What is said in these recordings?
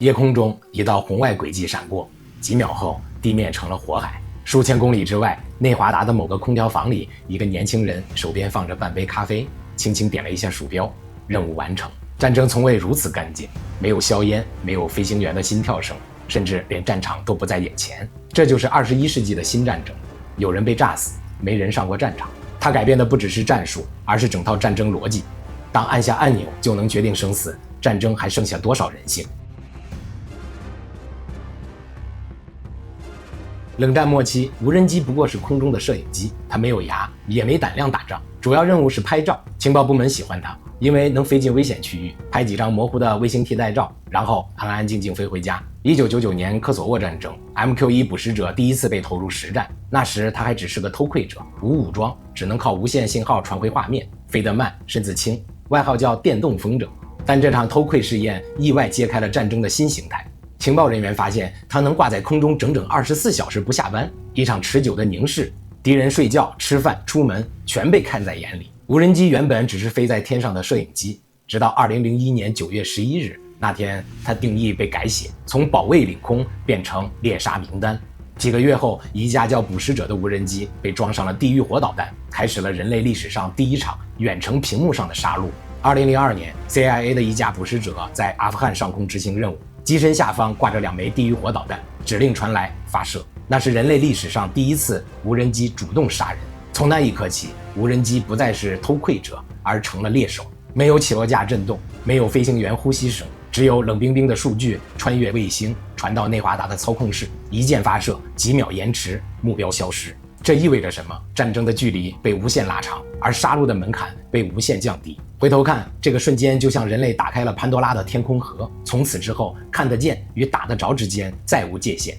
夜空中一道红外轨迹闪过，几秒后，地面成了火海。数千公里之外，内华达的某个空调房里，一个年轻人手边放着半杯咖啡，轻轻点了一下鼠标，任务完成。战争从未如此干净，没有硝烟，没有飞行员的心跳声，甚至连战场都不在眼前。这就是21世纪的新战争，有人被炸死，没人上过战场。它改变的不只是战术，而是整套战争逻辑。当按下按钮就能决定生死，战争还剩下多少人性？冷战末期，无人机不过是空中的摄影机，它没有牙，也没胆量打仗，主要任务是拍照。情报部门喜欢它，因为能飞进危险区域，拍几张模糊的卫星替代照，然后安安静静飞回家。1999年科索沃战争 ，MQ-1 捕食者第一次被投入实战，那时他还只是个偷窥者，无武装，只能靠无线信号传回画面，飞得慢，身子轻，外号叫电动风筝。但这场偷窥试验意外揭开了战争的新形态。情报人员发现，它能挂在空中整整24小时不下班，一场持久的凝视，敌人睡觉、吃饭、出门全被看在眼里。无人机原本只是飞在天上的摄影机，直到2001年9月11日那天，它定义被改写，从保卫领空变成猎杀名单。几个月后，一架叫捕食者的无人机被装上了地狱火导弹，开始了人类历史上第一场远程屏幕上的杀戮。2002年 CIA 的一架捕食者在阿富汗上空执行任务，机身下方挂着2枚地狱火导弹，指令传来，发射。那是人类历史上第一次无人机主动杀人。从那一刻起，无人机不再是偷窥者，而成了猎手。没有起落架震动，没有飞行员呼吸声，只有冷冰冰的数据穿越卫星传到内华达的操控室，一键发射，几秒延迟，目标消失。这意味着什么？战争的距离被无限拉长，而杀戮的门槛被无限降低。回头看，这个瞬间就像人类打开了潘多拉的天空盒，从此之后，看得见与打得着之间再无界限。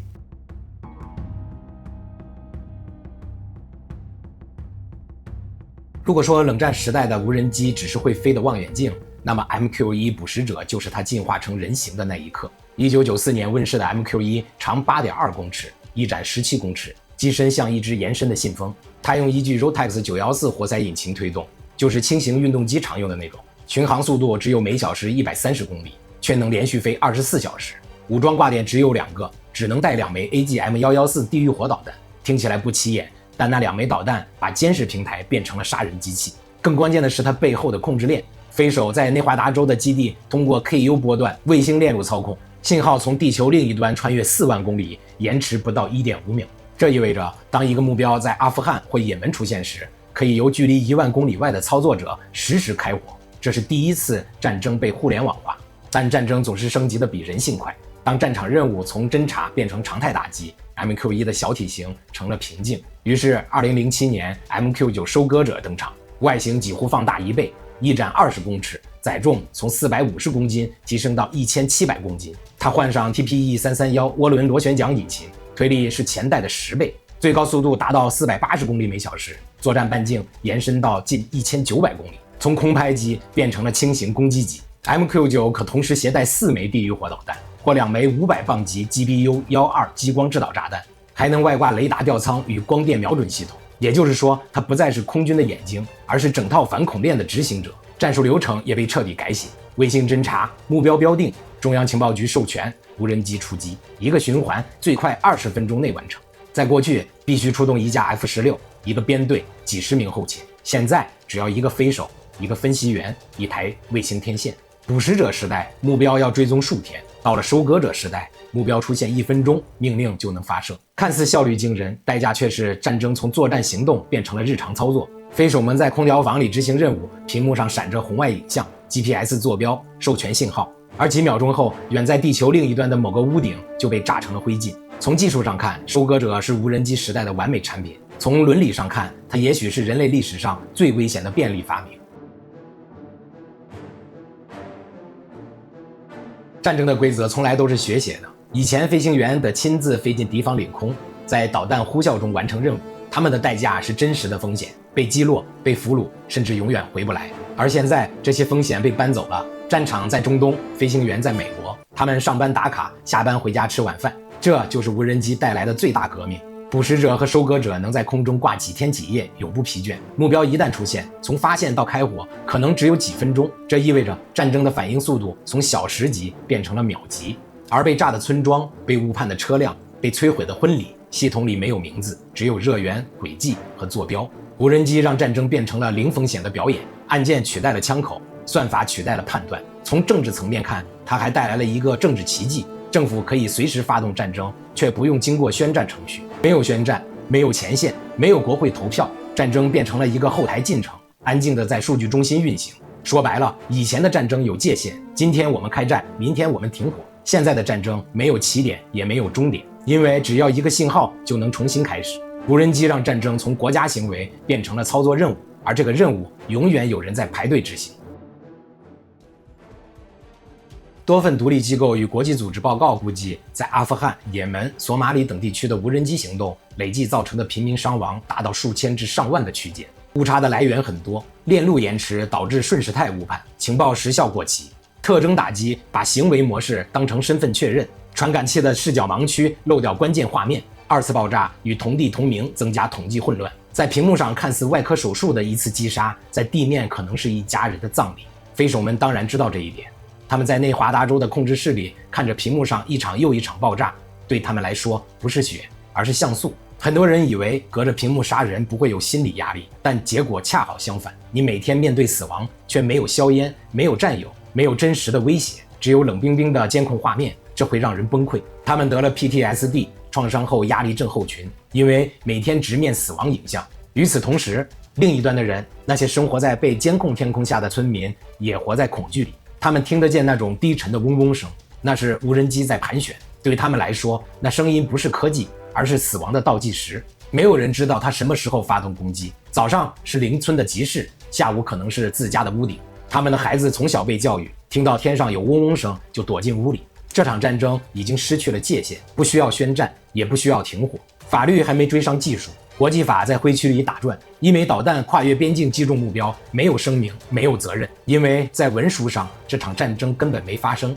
如果说冷战时代的无人机只是会飞的望远镜，那么 MQ-1 捕食者就是它进化成人形的那一刻。1994年问世的 MQ-1 长8.2公尺，翼展17公尺，机身像一只延伸的信封。它用一具 Rotax 914活塞引擎推动，就是轻型运动机常用的那种。巡航速度只有每小时130公里，却能连续飞24小时。武装挂点只有2个，只能带2枚 AGM-114 地狱火导弹。听起来不起眼，但那2枚导弹把监视平台变成了杀人机器。更关键的是它背后的控制链。飞手在内华达州的基地通过 KU 波段卫星链路操控，信号从地球另一端穿越4万公里，延迟不到 1.5 秒。这意味着，当一个目标在阿富汗或也门出现时，可以由距离1万公里外的操作者实时开火。这是第一次战争被互联网化。但战争总是升级的比人性快。当战场任务从侦察变成常态打击， MQ-1 的小体型成了瓶颈。于是2007年 MQ-9 收割者登场，外形几乎放大1倍，翼展20公尺，载重从450公斤提升到1700公斤。它换上 TPE331 涡轮螺旋桨引擎，推力是前代的10倍，最高速度达到480公里每小时，作战半径延伸到近1900公里，从空拍机变成了轻型攻击机。MQ-9 可同时携带4枚地狱火导弹或2枚500磅级 GBU-12 激光制导炸弹，还能外挂雷达吊舱与光电瞄准系统。也就是说，它不再是空军的眼睛，而是整套反恐链的执行者。战术流程也被彻底改写，卫星侦察、目标标定、中央情报局授权、无人机出击，一个循环最快20分钟内完成。在过去，必须出动一架 F-16，一个编队，几十名后勤。现在只要一个飞手，一个分析员，一台卫星天线。捕食者时代，目标要追踪数天；到了收割者时代，目标出现1分钟，命令就能发射。看似效率惊人，代价却是战争从作战行动变成了日常操作。飞手们在空调房里执行任务，屏幕上闪着红外影像、GPS 坐标、授权信号，而几秒钟后，远在地球另一端的某个屋顶就被炸成了灰烬。从技术上看，收割者是无人机时代的完美产品；从伦理上看，它也许是人类历史上最危险的便利发明。战争的规则从来都是学写的。以前飞行员得亲自飞进敌方领空，在导弹呼啸中完成任务，他们的代价是真实的风险，被击落、被俘虏，甚至永远回不来。而现在这些风险被搬走了，战场在中东，飞行员在美国，他们上班打卡，下班回家吃晚饭。这就是无人机带来的最大革命。捕食者和收割者能在空中挂几天几夜，永不疲倦。目标一旦出现，从发现到开火可能只有几分钟，这意味着战争的反应速度从小时级变成了秒级。而被炸的村庄、被误判的车辆、被摧毁的婚礼，系统里没有名字，只有热源、轨迹和坐标。无人机让战争变成了零风险的表演，按键取代了枪口，算法取代了判断。从政治层面看，它还带来了一个政治奇迹：政府可以随时发动战争，却不用经过宣战程序。没有宣战，没有前线，没有国会投票，战争变成了一个后台进程，安静地在数据中心运行。说白了，以前的战争有界限，今天我们开战，明天我们停火。现在的战争没有起点，也没有终点，因为只要一个信号就能重新开始。无人机让战争从国家行为变成了操作任务，而这个任务永远有人在排队执行。多份独立机构与国际组织报告估计，在阿富汗、也门、索马里等地区的无人机行动累计造成的平民伤亡达到数千至上万的区间。误差的来源很多，链路延迟导致顺时态误判，情报时效过期，特征打击把行为模式当成身份确认，传感器的视角盲区漏掉关键画面，二次爆炸与同地同名增加统计混乱。在屏幕上看似外科手术的一次击杀，在地面可能是一家人的葬礼。飞手们当然知道这一点，他们在内华达州的控制室里看着屏幕上一场又一场爆炸，对他们来说不是血，而是像素。很多人以为隔着屏幕杀人不会有心理压力，但结果恰好相反。你每天面对死亡，却没有硝烟，没有战友，没有真实的威胁，只有冷冰冰的监控画面，这会让人崩溃。他们得了 PTSD 创伤后压力症候群，因为每天直面死亡影像。与此同时，另一端的人，那些生活在被监控天空下的村民，也活在恐惧里。他们听得见那种低沉的嗡嗡声，那是无人机在盘旋。对他们来说，那声音不是科技，而是死亡的倒计时。没有人知道他什么时候发动攻击。早上是邻村的集市，下午可能是自家的屋顶。他们的孩子从小被教育，听到天上有嗡嗡声就躲进屋里。这场战争已经失去了界限，不需要宣战，也不需要停火，法律还没追上技术，国际法在灰区里打转。一枚导弹跨越边境击中目标，没有声明，没有责任，因为在文书上这场战争根本没发生。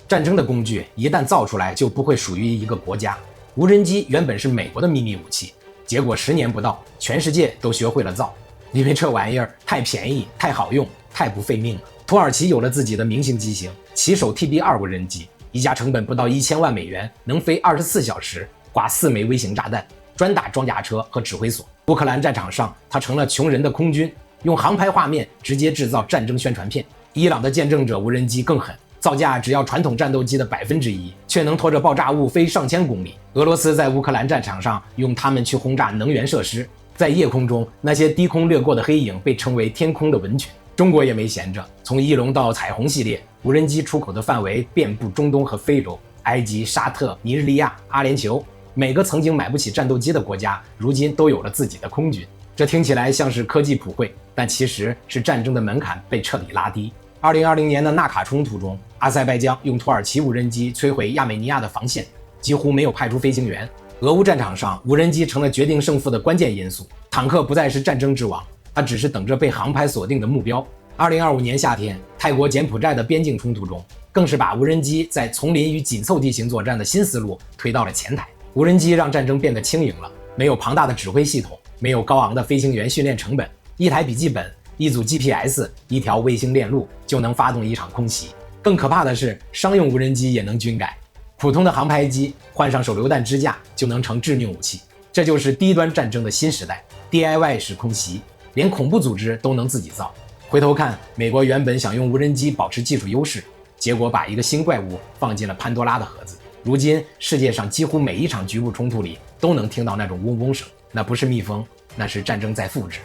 战争的工具一旦造出来，就不会属于一个国家。无人机原本是美国的秘密武器，结果10年不到，全世界都学会了造，因为这玩意儿太便宜、太好用、太不费命了。土耳其有了自己的明星机型骑手 TB2 无人机，一架成本不到1000万美元，能飞24小时，挂4枚微型炸弹，专打装甲车和指挥所。乌克兰战场上，它成了穷人的空军，用航拍画面直接制造战争宣传片。伊朗的见证者无人机更狠，造价只要传统战斗机的1%，却能拖着爆炸物飞上千公里。俄罗斯在乌克兰战场上用它们去轰炸能源设施，在夜空中，那些低空掠过的黑影被称为天空的蚊群。中国也没闲着，从翼龙到彩虹系列，无人机出口的范围遍布中东和非洲，埃及、沙特、尼日利亚、阿联酋，每个曾经买不起战斗机的国家，如今都有了自己的空军。这听起来像是科技普惠，但其实是战争的门槛被彻底拉低。2020年的纳卡冲突中，阿塞拜疆用土耳其无人机摧毁亚美尼亚的防线，几乎没有派出飞行员。俄乌战场上，无人机成了决定胜负的关键因素。坦克不再是战争之王，它只是等着被航拍锁定的目标。2025年夏天，泰国柬埔寨的边境冲突中，更是把无人机在丛林与紧凑地形作战的新思路推到了前台。无人机让战争变得轻盈了，没有庞大的指挥系统，没有高昂的飞行员训练成本，一台笔记本、一组 GPS、一条卫星链路就能发动一场空袭。更可怕的是，商用无人机也能军改，普通的航拍机换上手榴弹支架就能成致命武器。这就是低端战争的新时代 ，DIY 式空袭，连恐怖组织都能自己造。回头看，美国原本想用无人机保持技术优势，结果把一个新怪物放进了潘多拉的盒子。如今，世界上几乎每一场局部冲突里都能听到那种嗡嗡声，那不是蜜蜂，那是战争在复制。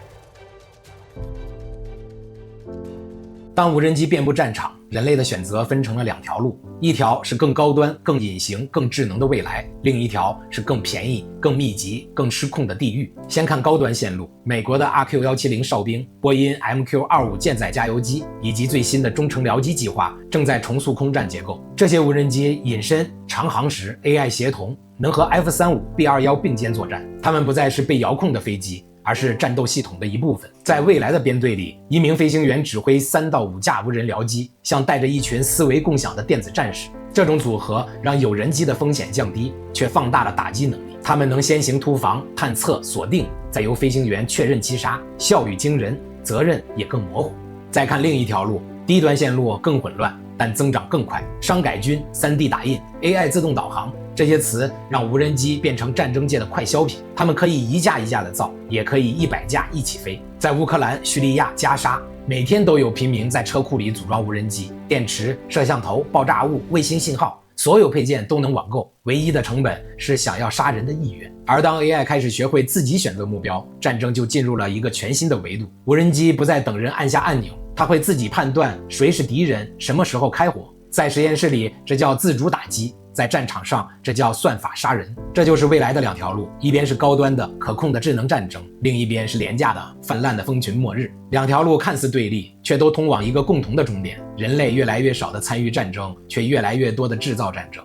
当无人机遍布战场，人类的选择分成了2条路，一条是更高端、更隐形、更智能的未来，另一条是更便宜、更密集、更失控的地狱。先看高端线路，美国的 RQ-170哨兵、波音 MQ-25 舰载加油机以及最新的中程僚机计划正在重塑空战结构。这些无人机隐身、长航时、AI 协同，能和 F-35、B-21并肩作战。它们不再是被遥控的飞机，而是战斗系统的一部分。在未来的编队里，1名飞行员指挥3到5架无人僚机，像带着一群思维共享的电子战士。这种组合让有人机的风险降低，却放大了打击能力。他们能先行突防、探测、锁定，再由飞行员确认击杀，效率惊人，责任也更模糊。再看另一条路，低端线路更混乱，但增长更快。商改军、3D 打印、AI 自动导航，这些词让无人机变成战争界的快消品。它们可以一架一架的造，也可以100架一起飞。在乌克兰、叙利亚、加沙，每天都有平民在车库里组装无人机，电池、摄像头、爆炸物、卫星信号，所有配件都能网购，唯一的成本是想要杀人的意愿。而当 AI 开始学会自己选择目标，战争就进入了一个全新的维度。无人机不再等人按下按钮，它会自己判断谁是敌人，什么时候开火。在实验室里，这叫自主打击；在战场上，这叫算法杀人。这就是未来的2条路，一边是高端的可控的智能战争，另一边是廉价的泛滥的蜂群末日。2条路看似对立，却都通往一个共同的终点：人类越来越少的参与战争，却越来越多的制造战争。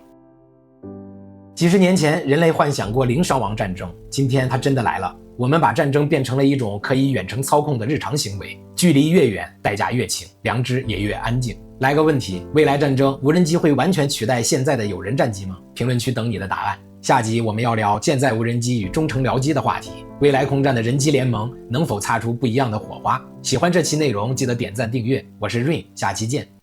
几十年前，人类幻想过零伤亡战争，今天它真的来了。我们把战争变成了一种可以远程操控的日常行为，距离越远，代价越轻，良知也越安静。来个问题，未来战争无人机会完全取代现在的有人战机吗？评论区等你的答案。下集我们要聊现在无人机与中程僚机的话题，未来空战的人机联盟能否擦出不一样的火花？喜欢这期内容记得点赞订阅，我是 Rain， 下期见。